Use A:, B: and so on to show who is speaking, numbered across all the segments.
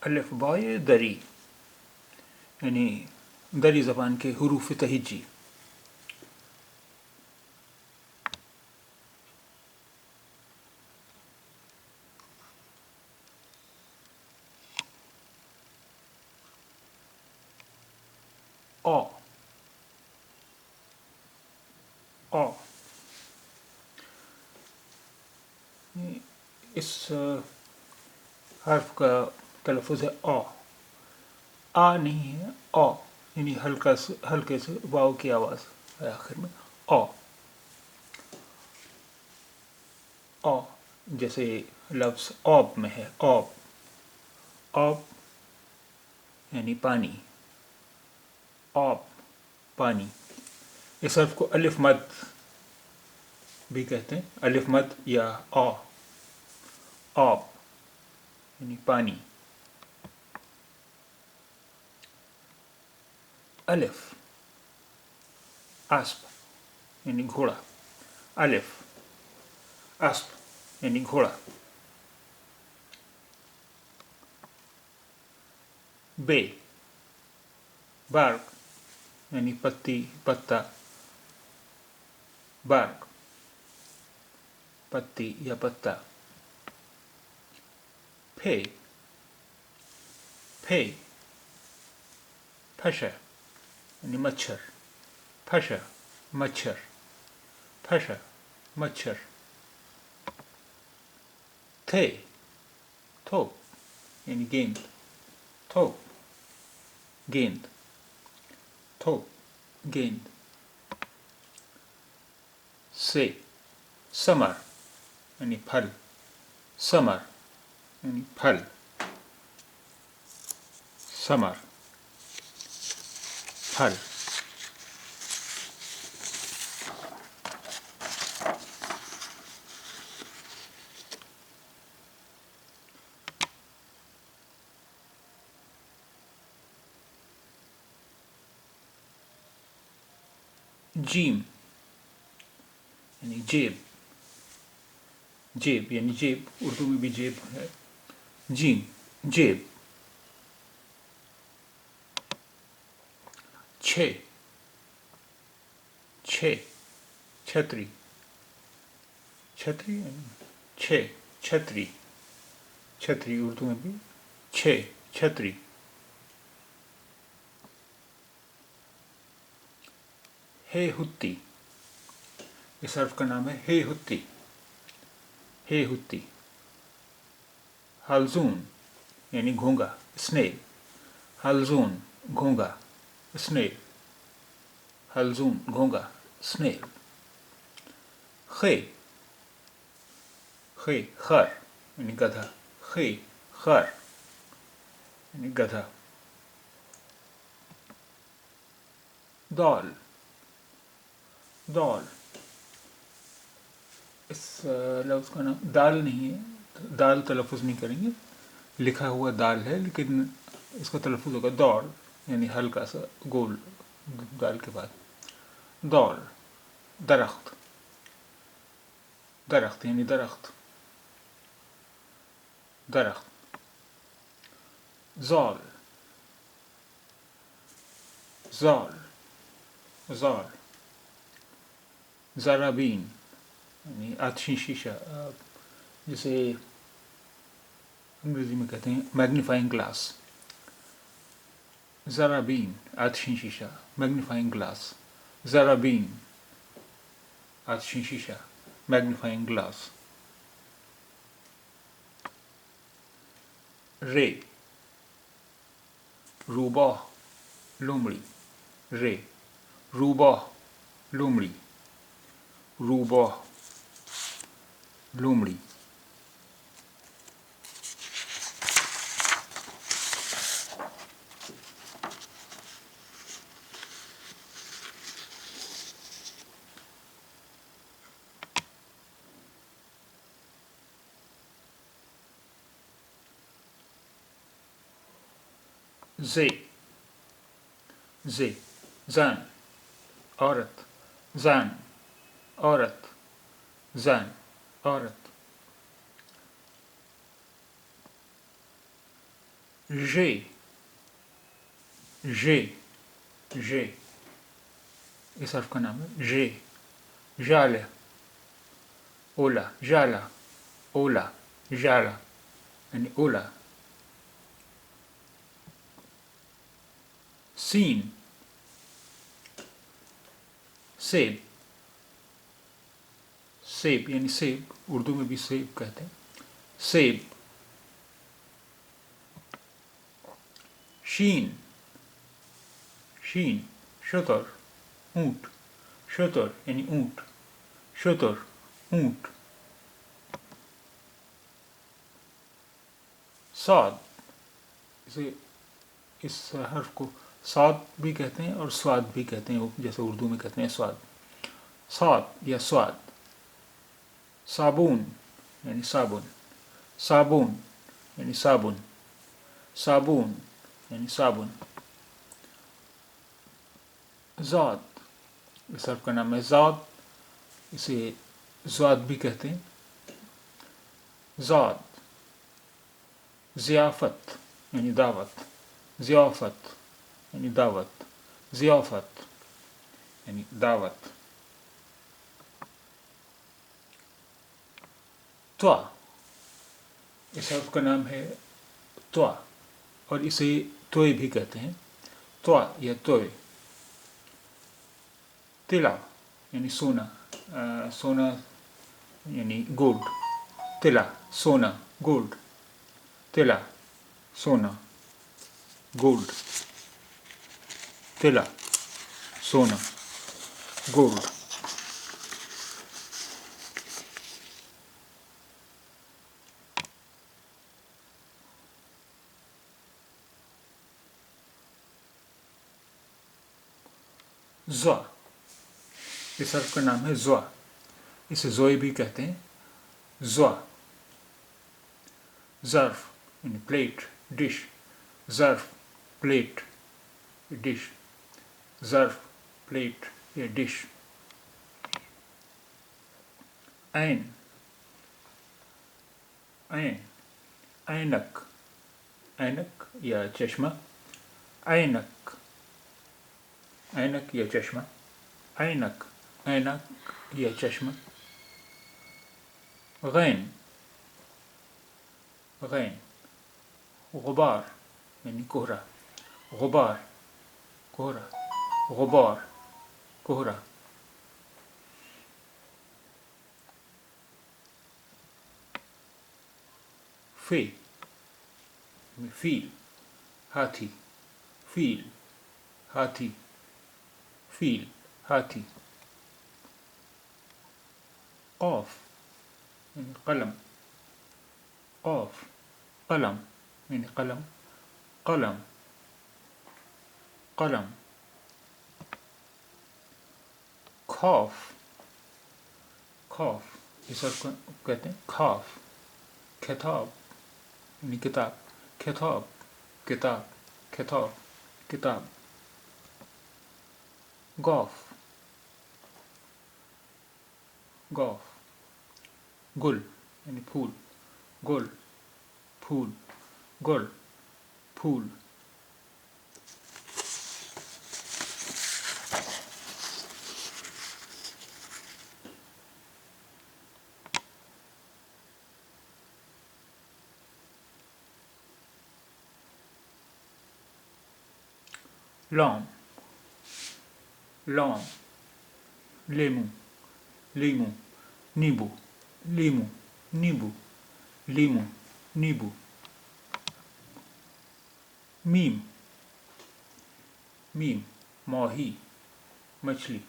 A: الف بائے دری، یعنی دری زبان کے حروف تہجی. آ آ اس حرف کا تلفظ ہے آ. آ نہیں ہے، آ، یعنی ہلکے سے واؤ کی آواز ہے آخر میں. آ آ جیسے لفظ آب میں ہے، آب. آب یعنی پانی، آب پانی. اس حرف کو الف مد بھی کہتے ہیں، الف مد یا آ. آب یعنی پانی. الف اسب یعنی گھوڑا، الف اسب یعنی گھوڑا. بے برگ یعنی پتی پتا، برگ پتی یا پتا. پھے پھے پھشا یعنی مچھر، پھشا مچھر، پھشا مچھر. تھے تھوپ یعنی گیند، تھوپ گیند، تھوپ گیند. سے ثمر یعنی پھل، ثمر یعنی پھل، ثمر پھل. جیم یعنی جیب، جیب یعنی جیب، اردو میں بھی جیب ہے. جیم جیب. چھ چھ چھتری، چھتری یعنی چھ چھتری، چھتری اردو میں بھی چھ چھتری. ہے ہتی، اس حرف کا نام ہے ہے ہتی، ہے ہتی. حلزون یعنی گھونگا، اسنیل، حلزون گھونگا، اسنیل، حلزون گھونگا، اسنیل. خے خے خر یعنی گدھا، خے خر یعنی گدھا. دال دال، اس لفظ کا نام دال نہیں ہے، دال تلفظ نہیں کریں گے، لکھا ہوا دال ہے لیکن اس کا تلفظ ہوگا دال، یعنی ہلکا سا گول دال کے بعد. دال درخت، درخت یعنی درخت، درخت. زال زال زال. زرابین یعنی آتشین شیشہ، جسے انگریزی میں کہتے ہیں میگنیفائنگ گلاس. زرابین آتشین شیشہ، میگنیفائنگ گلاس. زرابین آتشین شیشہ، میگنیفائنگ گلاس. رے روباہ لومڑی، رے روباہ لومڑی، روباہ لومڑی. زے زے زن عورت، زن عورت، زن عورت. ژے ژے ژے اس حرف کا نام ہے ژے. ژالہ اولا ژالہ اولا ژالہ یعنی اولا. سین سیب سیب یعنی سیب اردو میں بھی سیب کہتے ہیں. سیب. شین شین شتر اونٹ شتر یعنی اونٹ شتر اونٹ. صاد اسے اس حرف کو صاد بھی کہتے ہیں اور سواد بھی کہتے ہیں جیسے اردو میں کہتے ہیں سواد. صاد یا سواد. صابون یعنی صابن صابون یعنی صابن صابون یعنی صابن. ذات اس حرف کا نام ہے ذات اسے ذات بھی کہتے ہیں. ذات. ضیافت یعنی دعوت ضیافت یعنی دعوت ضیافت یعنی دعوت. طوا اس حرف کا نام ہے طوا اور اسے توئے بھی کہتے ہیں. طوا یا توئے. طلا یعنی سونا سونا یعنی گولڈ. طلا سونا گولڈ. طلا سونا گولڈ. طلا سونا گولڈ. زوا اس حرف کا نام ہے زوا اسے زوئے بھی کہتے ہیں. زوا. ظرف یعنی پلیٹ ڈش ظرف پلیٹ ڈش ظرف پلیٹ یا ڈش. عین عین عینک عینک یا چشمہ عینک عینک یا چشمہ عینک عینک یا چشمہ. غین غین. غبار یعنی کوہرا غبار کوہرا غبار کوہرا. فی فیل ہاتھی فیل ہاتھی فیل ہاتھی. قاف یعنی قلم قاف قلم یعنی قلم قلم قلم. کھاف کھاف اس کو کہتے ہیں کھاف. کتاب یعنی کتاب کتاب کتاب کتاب کتاب. Golf golf. گل یعنی پھول گل پھول گل پھول. لام لام. لیمو لیمو نیبو لیمو نیبو لیمو نیبو. میم میم. ماہی مچھلی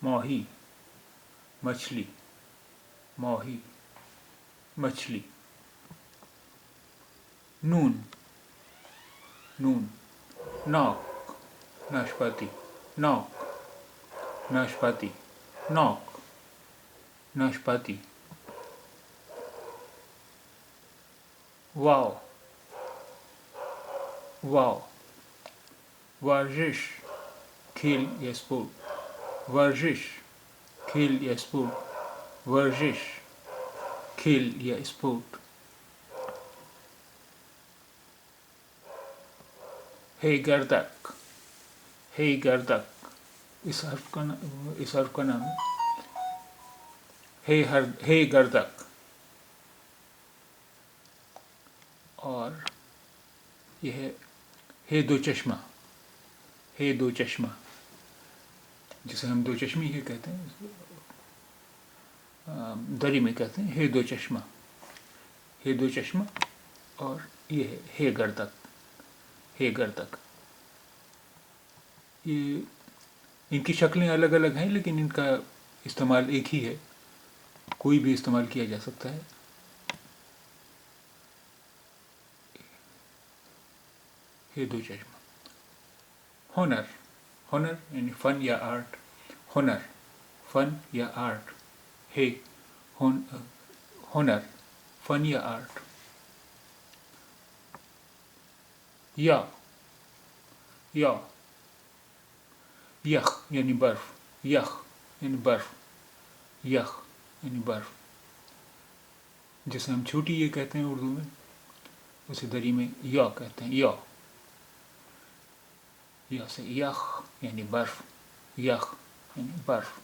A: ماہی مچھلی ماہی مچھلی. نون نون. ناک ناشپاتی ناک ناشپاتی ناک ناشپاتی. واو واو. ورزش کھیل یا اسپورٹ ورزش کھیل یا اسپورٹ ورزش کھیل یا اسپورٹ. ہے گردک، ہے گردک، اس حرف کا نام ہے ہے گردک. اور یہ ہے دو چشمہ، ہے دو چشمہ، جسے ہم دو چشمی ہی کہتے ہیں، دری میں کہتے ہیں ہے دو چشمہ، ہے دو چشمہ. اور یہ ہے گردک، ہے گردک. یہ ان کی شکلیں الگ الگ ہیں لیکن ان کا استعمال ایک ہی ہے، کوئی بھی استعمال کیا جا سکتا ہے. ہے دو چشمہ. ہنر، ہنر یعنی فن یا آرٹ، ہنر فن یا آرٹ، ہے ہنر فن یا آرٹ. یا یخ یعنی برف، یخ یعنی برف، یخ یعنی برف، جسے ہم چھوٹی یہ کہتے ہیں اردو میں، اسے دری میں یا کہتے ہیں. یا سے یخ یعنی برف، یخ یعنی برف.